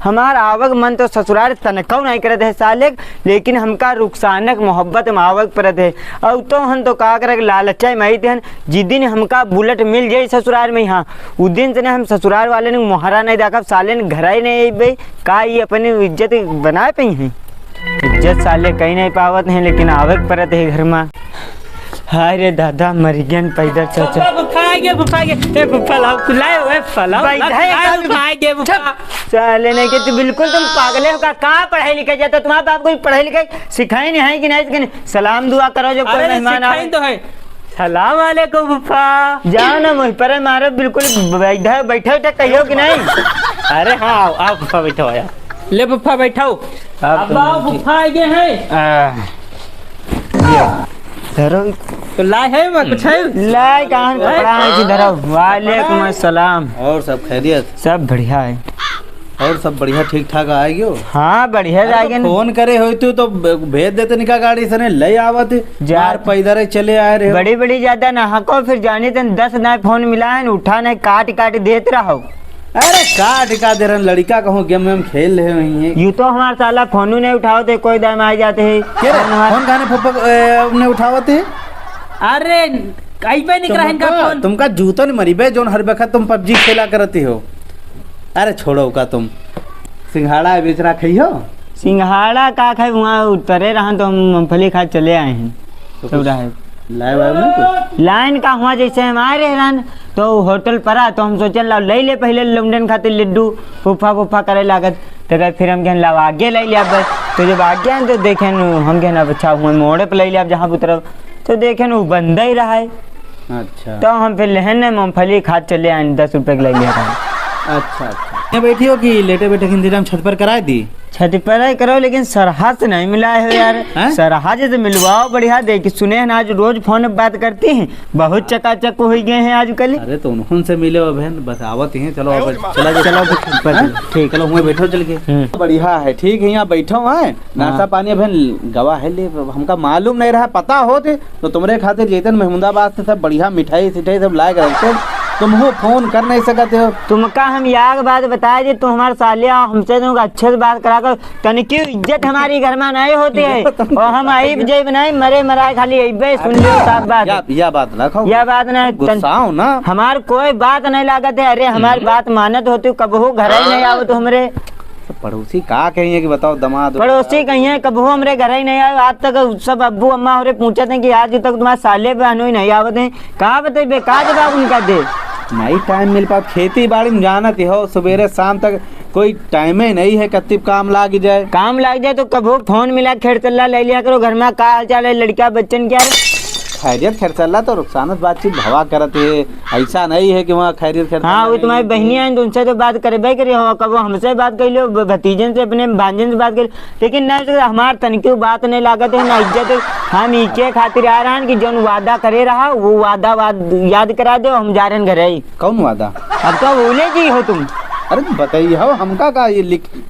हमारा आवक मन तो ससुराल तनकौ नहीं करत है साले, लेकिन हमका रुखसानक मोहब्बत में आवक परत है। और तो हम तो का कर लालचा मई थे जिस दिन हमका बुलेट मिल जाए ससुराल में, हाँ उस दिन से हम ससुराल वाले ने मोहरा नहीं देखा, साले ने घर ही नहीं भाई का ये अपनी इज्जत बनाए पाई हैं। इज्जत साले कहीं नहीं पावत हैं, लेकिन आवक परत है घर में। हाय रे दादा मर गया पैदल चाचा साले नहीं कि बिल्कुल तुम पागले हो। कहाँ पढ़ाई लिखाई जाता, तुम्हारे बाप को पढ़ाई लिखाई सिखाई नहीं है कि नहीं? सलाम दुआ करो जब कोई मेहमान आए तो है। सलाम वालेकुम फुफा, जाओ ना मुझ पर मारो, बिल्कुल बैठे बैठे कहियो कि नहीं? अरे हाँ आओ फुफा बैठो यार, ले फुफा बैठो। फुफा आ गए हैं तो लाए है मैं कुछ है लाए कहाँ पड़ा है इधर। वालेकुम अस्सलाम। और सब खैरियत? सब बढ़िया है। और सब बढ़िया ठीक ठाक आएगी? हाँ बढ़िया जाएगा। फोन करे हो तो भेज देते निका गाड़ी से ने ले आवत यार, पैदल चले आए रहे। बड़ी बड़ी ज्यादा ना हको, फिर जाने तन 10 नए फोन मिला है उठा नहीं काट काट देते रहो। अरे काट का दे रहा लड़का कहूँ गेम में खेल रहे हैं। यूँ तो हमारे साला फोन नहीं उठाओते, कोई दाम आ जाते है। फोन खाने फुप्पा उठावते। अरे फोन तुमका जूतो नहीं मरी बे, जोन हर वक्त तुम पबजी खेला करती हो। अरे छोड़ो का तुम सिंघाड़ा बेच रहा खाई हो? सिंघाड़ा का खाई वहाँ उतरे रहा तो हम मूंगफली खा चले आए हैं। तो लाइन का हुआ जैसे हम आ रहे रन तो होटल पड़ा तो हम सोचे ला ले ले पहले लंडन खाते लड्डू फूफा फूफा करे लागत, तो फिर हम कहन ला आगे ले लिया बस। तो जब आगे हैं तो देखें हम कहना अच्छा हुआ मोड़े पर ले लिया जहाँ उतरब तो देखें वो बंद ही रहा है। अच्छा तो हम फिर लहन मूंगफली खा चले आए, 10 रुपए के ले लिया था। अच्छा बैठी हो कि लेटे बैठे इंतजाम छत पर करा दी? छत पर ही करो, लेकिन सरहा से नहीं मिला है यार। सरहा जैसे मिलवाओ बढ़िया। देखिए सुने हैं आज रोज फोन पर बात करते हैं, बहुत चकाचक हो गए हैं आजकल। अरे तो उनसे मिले हो बहन, बस आवत ही हैं। चलो चलो ठीक, चलो हुए बैठो चल के। बढ़िया है, ठीक है यहाँ बैठो है। नाश्ता पानी बहन गवा है ले, हमका मालूम नहीं रहा, पता होते तो तुम्हारे खातिर जेतन महमूदाबाद से सब बढ़िया मिठाई सिठाई सब लाए रखते, तुम हो फोन कर नहीं सकते हो। तुमका हम याग बात बताए जी, तुम हमारे साले हमसे तुमको अच्छे से बात करा कर, तनिक इज्जत हमारी घर में नहीं होती है। और हम आई जय बनाए मरे मराए खाली सुन लो साफ बात। यह बात ना खाओ, यह बात नहीं ना, हमार कोई बात नहीं लागत है। अरे हमारी बात मानत होती कबहू घर ही नहीं आओ तो हमरे पड़ोसी का कहिए कि बताओ दमाद पड़ोसी कहिए कबहू हमरे घर ही नहीं आए। आज तक सब अब्बू अम्मा हमरे पूछते हैं कि आज तक तुम्हारे साले बहनों ही नहीं आवते हैं। कहाँ बताइए बेकार जवाब उनका दे, नहीं टाइम मिल पा। खेती बाड़ी में जाना हो सवेरे शाम तक कोई टाइम ही नहीं है, कत्ती काम लाग जाए। काम लाग जाए तो कबो फोन मिला खेड़ चल्ला ले लिया करो, घर में का हाल चाल है लड़का बच्चन क्या खैरियत खेड़ चल्ला तो रुखसानत बातचीत भवा करते है, ऐसा नहीं है कि वहाँ खैरियत खेड़। हाँ वो तुम्हारी बहनियाँ हैं तो उनसे तो बात करे भाई करिए, कबो हमसे बात कर लो, भतीजन से अपने भांजन से बात कर, लेकिन नहीं हमारे तनिक बात नहीं लागत है ना इज्जत। हम इके खातिर आ रहे हैं कि जो वादा करे रहा वो वादा याद करा दो, हम जा रहे हैं घर। कौन वादा? अब तो भूले जी हो तुम। अरे बताइए हो हमका का ये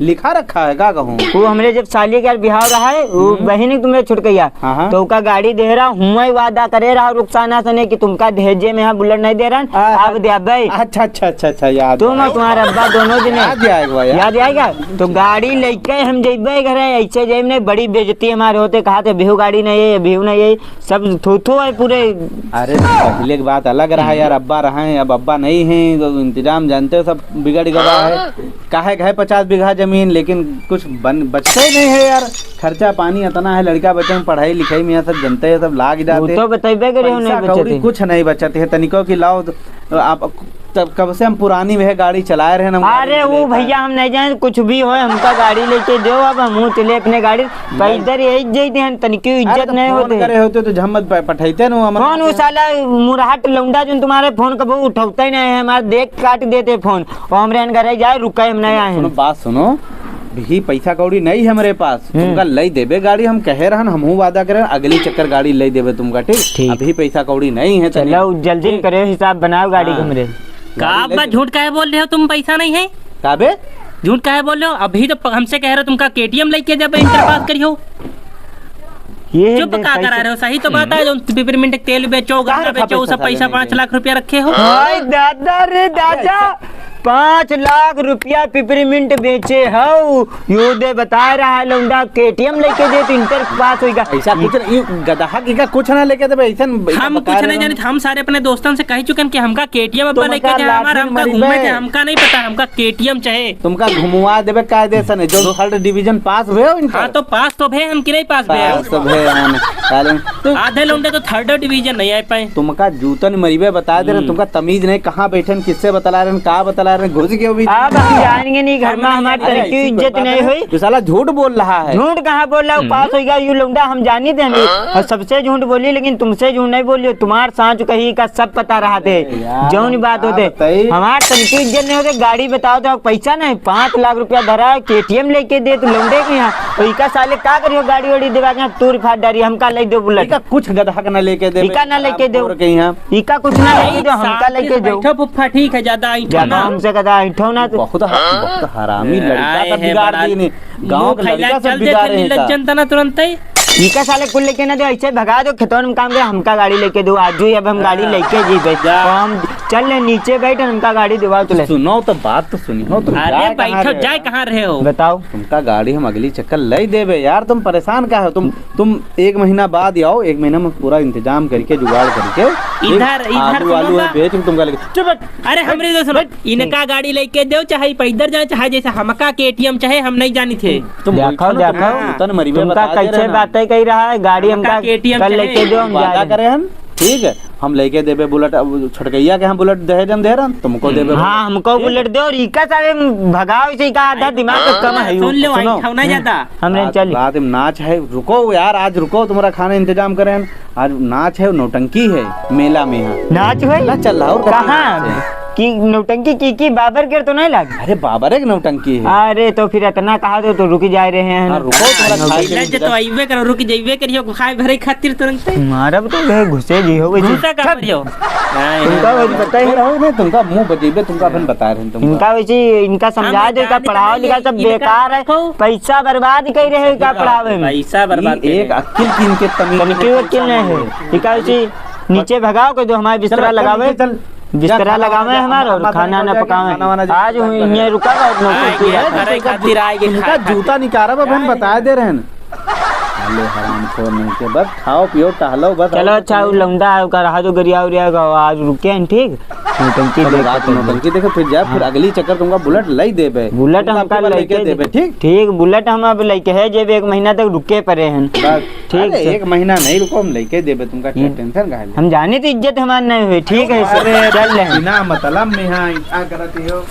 लिखा रखा है का कहूँ? वो हमरे जब साली का बिहाव रहा है वो बहन तुम्हें छुटकैया तो का गाड़ी दे रहा हूँ, वादा करे रहा रुखसाना सने कि तुमका दहेजे में बुलेट नहीं दे रहा आप दे भाई। अच्छा अच्छा अच्छा अच्छा याद तुम और तुम्हारा अब्बा दोनों दिन याद आएगा। तो गाड़ी लेके हम जेबे घर ऐसे जेब नहीं, बड़ी बेइज्जती हमारे होते कहा थे बेहू गाड़ी नहीं है बेहू नहीं है, सब थू है पूरे। अरे पहले की बात अलग रहा यार, अब्बा रहा है अब अब्बा नहीं है तो इंतजाम जानते हो सब बिगड़ गया है। काहे है 50 बीघा जमीन, लेकिन कुछ बचते ही नहीं है यार। खर्चा पानी इतना है, लड़का बच्चा पढ़ाई लिखाई में सब जनते हैं, सब लाग जाते तो बताइए नहीं कुछ नहीं बचते है तनिको की लाओ आप। तब कब से हम पुरानी वह गाड़ी चलाए रहे। अरे वो भैया हम नहीं जाए कुछ भी हो, हमका गाड़ी लेके दो, अब हम चले अपने गाड़ी पैदल यही जाते हैं, तनिक इज्जत नहीं होते तो झमत पठाते ना फोन। वो साला मुराहट लौंडा जो तुम्हारे फोन कब उठाता ही नहीं है, हमारे देख काट देते फोन और हमरे घर जाए रुके हम नहीं आए। बात सुनो भी पैसा कौड़ी नहीं है हमारे पास, तुमका ले देबे गाड़ी, हम कहे रहन हमहू वादा करे अगली चक्कर गाड़ी ले देबे तुमका। ठीक अभी पैसा कौड़ी नहीं है, चलो जल्दी करे हिसाब बनाओ गाड़ी के हमरे। का झूठ काहे बोल रहे हो तुम, पैसा नहीं है? काबे झूठ काहे बोल रहे हो? अभी तो हमसे कह रहे हो तुमका केटीएम लेके जब इंटर पास करी हो, ये चुप का करा रहे हो? सही तो बात है, जो पिपरमिंट तेल बेचो गन्ना बेचो सब पैसा 5 लाख रुपया रखे हो। दादा रे दादा 5 लाख रुपया पिपरीमिंट बेचे हो। यो दे बता रहा है लौंडा केटीएम लेके दे तो इंटर पास होगा। ऐसा कुछ नहीं, गदहा की का कुछ ना लेके देबे ऐसा हम कुछ नहीं जाने, हम सारे अपने दोस्तों से कह चुके हैं कि हमका केटीएम अब्बा लेके जाए, हमारा हमका घूमे के हमका नहीं पता, हमका केटीएम चाहे। तुमका घुमवा देबे कायदे से नहीं, जो 3rd डिवीजन पास हुए हो इंटर। हाँ तो पास तो भे, हम कि नहीं पास भे। सब है तो आधे लौंडे तो 3rd डिवीजन नहीं आ पाए। तुमका जूतन मरीबे बता दे रहे, तुमका तमीज नहीं, कहाँ बैठे किससे बतला रहे, कहाँ बतला रहे, घुस गए भी। अब हम जाएंगे नहीं घर में, हमारी तरह की इज्जत नहीं हुई। तो साला झूठ बोल रहा है। झूठ कहाँ बोल रहा हूँ, पास होगा यू लौंडा हम जानी थे हमें, और सबसे झूठ बोली, लेकिन तुमसे झूठ नहीं बोली। तुम्हार सांच कहीं का सब पता रहा थे, जो नहीं बात होते हमार तनकी इज्जत नहीं होते। गाड़ी बताओ तो पैसा नहीं, 5 लाख रुपया धरा है, केटीएम लेके दे तो लौंडे के यहाँ इका साले का करियो, गाड़ी वाड़ी देवा के तूर फाट डारी, हमका ले दो बुलेट। इका कुछ गधा का ना लेके दे, इका ना लेके दो, यहाँ इका कुछ ना लेके दो, हमका लेके दो। बैठो फुफ्फा, ठीक है, ज्यादा हमसे कदा ऐठो ना तो बहुत हरामी लड़का का बिगाड़ दी ने, गांव का लड़का सब चल बिगाड़े हैं का। जनता ना तुरंत ही इका साले कुल लेके ना दो, ऐसे भगा दो, खेतों में काम करे, हमका गाड़ी लेके दो आज ही। अब हम गाड़ी लेके जी तो हम चल ले नीचे बैठ, हमका गाड़ी दिवा तो ले। सुनो तो बात तो सुनी हो, तुम अरे बैठो, जाए कहाँ रहे हो बताओ। तुमका गाड़ी हम अगली चक्कर ले देबे यार, तुम परेशान का हो। तुम 1 महीना बाद आओ, 1 महीना में पूरा इंतजाम करके जुगाड़ करके इधर आलू आलू बेच के तुमका लेके चुप। अरे हमरे तो सुनो, इनका गाड़ी लेके दो, चाहे पैदल जाए, चाहे जैसे हमका केटीएम चाहे, हम नहीं जानी थे। तुम देखो तन मरीबे तुमका बता दे कैसे रहे बातें कही रहा है, गाड़ी हमका KTM कल लेके दो, हम वादा जाएंगे। करे हम, ठीक है हम लेके देबे बुलेट। अब छोटकैया के हम बुलेट दहेज हम दे रहे हैं, तुमको देबे। हाँ हमको बुलेट दो, और इका सारे भगाओ इसे, का आधा दिमाग का कम है। सुन लो, सुनो। ऐठा ना ज्यादा। हमने चल रात में नाच है, रुको यार, आज रुको, तुम्हारा खाना इंतजाम करें। आज नाच है, नौटंकी है मेला में यहाँ नाच हुई ना चल रहा। और कहाँ की नौटंकी की बाबर के तो नहीं लग। अरे बाबर एक नौटंकी है। अरे तो फिर इतना कहा दो तो रुक जा रहे हैं। हाँ, रुको, थोड़ा खाई लज तो आइबे करो, रुक जाइबे करियो, खाए भरे खातिर तुरंत ही मारा तो है घुसे जी हो गई। घूसा का करियो। तुमका वैसे पता ही रहो नहीं, तुमका मुंह बजेबे, तुमका अपन बता रहे हैं तुमको। इनका वैसे इनका समझा दो, का पढ़ाओ लिखा सब बेकार है, पैसा बर्बाद कर रहे हो का पढ़ावे में। पैसा बर्बाद एक अक्ल की इनके तमीज तनिकी वकील नहीं है। इनका वैसे नीचे भगाओ के जो हमारे बिस्तरा लगावे, बिस्तरा लगावे हमारा, और खाना ना पकावे। आज ये रुका खातिर आएगी। इनका जूता निकाला बहन बता दे रहे हैं। अरे हराम खोर नहीं के, बस खाओ पियो टहलो बस। चलो अच्छा लौंडा का रहा जो गरिया उरिया का आज रुके हैं, ठीक नौटंकी नौटंकी देखो, फिर जा फिर अगली चक्कर तुमका बुलेट लाई देबे। बुलेट हमका लेके देबे, ठीक ठीक बुलेट हम अब लेके है, जब 1 महीना तक रुके पड़े हैं। ठीक है, 1 महीना नहीं रुको, हम लेके देबे, तुमका क्या टेंशन का है। हम जाने तो इज्जत हमारी नहीं हुई, ठीक है चल रहे बिना मतलब में यहाँ क्या करती हो।